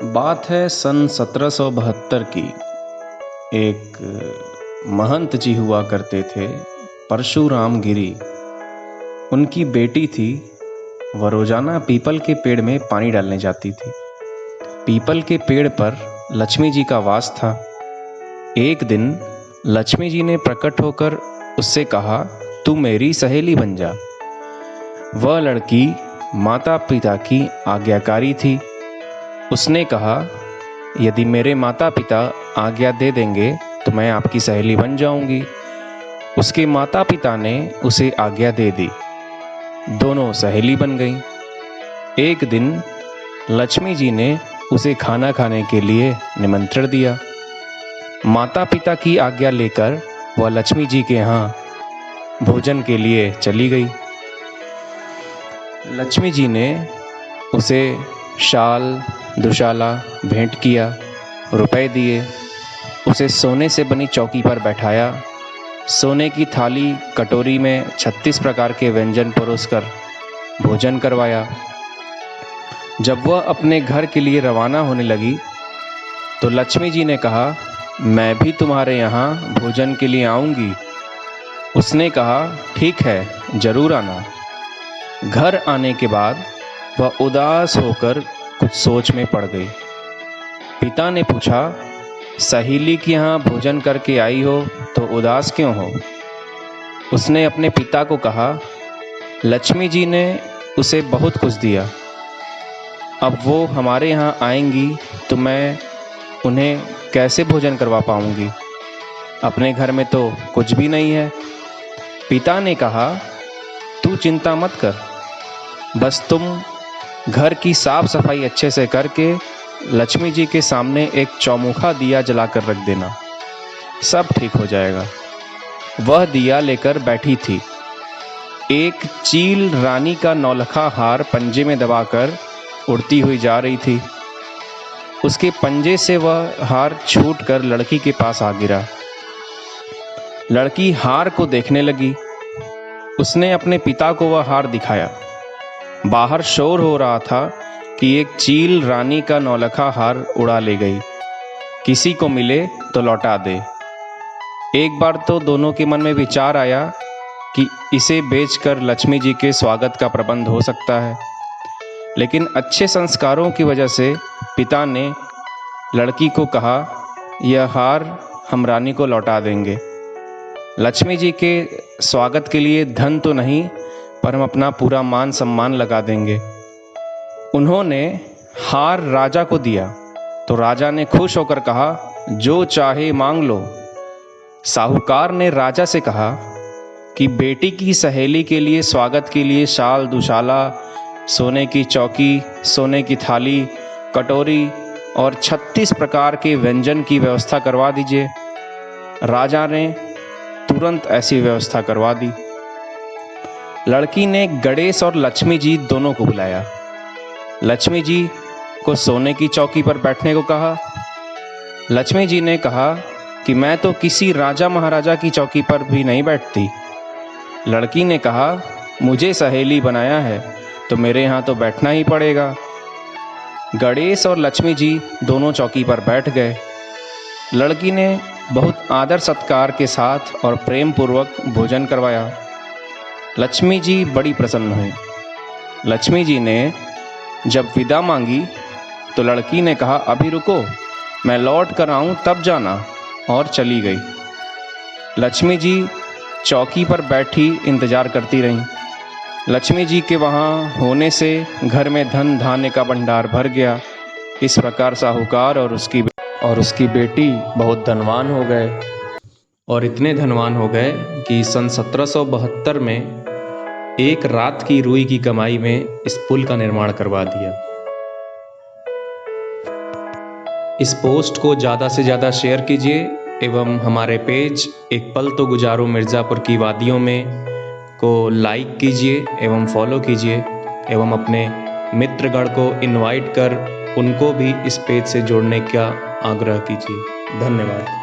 बात है सन 1772 की। एक महंत जी हुआ करते थे, परशुराम गिरी। उनकी बेटी थी। वह रोजाना पीपल के पेड़ में पानी डालने जाती थी। पीपल के पेड़ पर लक्ष्मी जी का वास था। एक दिन लक्ष्मी जी ने प्रकट होकर उससे कहा, तू मेरी सहेली बन जा। वह लड़की माता पिता की आज्ञाकारी थी। उसने कहा, यदि मेरे माता पिता आज्ञा दे देंगे तो मैं आपकी सहेली बन जाऊंगी। उसके माता पिता ने उसे आज्ञा दे दी। दोनों सहेली बन गईं। एक दिन लक्ष्मी जी ने उसे खाना खाने के लिए निमंत्रण दिया। माता पिता की आज्ञा लेकर वह लक्ष्मी जी के यहाँ भोजन के लिए चली गई। लक्ष्मी जी ने उसे शाल दुशाला भेंट किया, रुपए दिए, उसे सोने से बनी चौकी पर बैठाया, सोने की थाली कटोरी में 36 प्रकार के व्यंजन परोसकर भोजन करवाया। जब वह अपने घर के लिए रवाना होने लगी तो लक्ष्मी जी ने कहा, मैं भी तुम्हारे यहाँ भोजन के लिए आऊँगी। उसने कहा, ठीक है, जरूर आना। घर आने के बाद वह उदास होकर कुछ सोच में पड़ गई। पिता ने पूछा, सहेली के यहाँ भोजन करके आई हो तो उदास क्यों हो? उसने अपने पिता को कहा, लक्ष्मी जी ने उसे बहुत कुछ दिया। अब वो हमारे यहाँ आएंगी तो मैं उन्हें कैसे भोजन करवा पाऊंगी? अपने घर में तो कुछ भी नहीं है। पिता ने कहा, तू चिंता मत कर, बस तुम घर की साफ सफाई अच्छे से करके लक्ष्मी जी के सामने एक चौमुखा दिया जलाकर रख देना, सब ठीक हो जाएगा। वह दिया लेकर बैठी थी। एक चील रानी का नौलखा हार पंजे में दबाकर उड़ती हुई जा रही थी। उसके पंजे से वह हार छूटकर लड़की के पास आ गिरा। लड़की हार को देखने लगी। उसने अपने पिता को वह हार दिखाया। बाहर शोर हो रहा था कि एक चील रानी का नौलखा हार उड़ा ले गई, किसी को मिले तो लौटा दे। एक बार तो दोनों के मन में विचार आया कि इसे बेचकर लक्ष्मी जी के स्वागत का प्रबंध हो सकता है, लेकिन अच्छे संस्कारों की वजह से पिता ने लड़की को कहा, यह हार हम रानी को लौटा देंगे। लक्ष्मी जी के स्वागत के लिए धन तो नहीं, पर हम अपना पूरा मान सम्मान लगा देंगे। उन्होंने हार राजा को दिया तो राजा ने खुश होकर कहा, जो चाहे मांग लो। साहूकार ने राजा से कहा कि बेटी की सहेली के लिए स्वागत के लिए शाल दुशाला, सोने की चौकी, सोने की थाली, कटोरी और 36 प्रकार के व्यंजन की व्यवस्था करवा दीजिए। राजा ने तुरंत ऐसी व्यवस्था करवा दी। लड़की ने गणेश और लक्ष्मी जी दोनों को बुलाया। लक्ष्मी जी को सोने की चौकी पर बैठने को कहा। लक्ष्मी जी ने कहा कि मैं तो किसी राजा महाराजा की चौकी पर भी नहीं बैठती। लड़की ने कहा, मुझे सहेली बनाया है तो मेरे यहाँ तो बैठना ही पड़ेगा। गणेश और लक्ष्मी जी दोनों चौकी पर बैठ गए। लड़की ने बहुत आदर सत्कार के साथ और प्रेम पूर्वक भोजन करवाया। लक्ष्मी जी बड़ी प्रसन्न हुई। लक्ष्मी जी ने जब विदा मांगी तो लड़की ने कहा, अभी रुको, मैं लौट कर आऊँ तब जाना, और चली गई। लक्ष्मी जी चौकी पर बैठी इंतजार करती रहीं। लक्ष्मी जी के वहाँ होने से घर में धन धान्य का भंडार भर गया। इस प्रकार साहूकार और उसकी बेटी बहुत धनवान हो गए, और इतने धनवान हो गए कि सन 1772 में एक रात की रुई की कमाई में इस पुल का निर्माण करवा दिया। इस पोस्ट को ज़्यादा से ज़्यादा शेयर कीजिए एवं हमारे पेज एक पल तो गुजारो मिर्ज़ापुर की वादियों में को लाइक कीजिए एवं फॉलो कीजिए, एवं अपने मित्रगण को इनवाइट कर उनको भी इस पेज से जोड़ने का आग्रह कीजिए। धन्यवाद।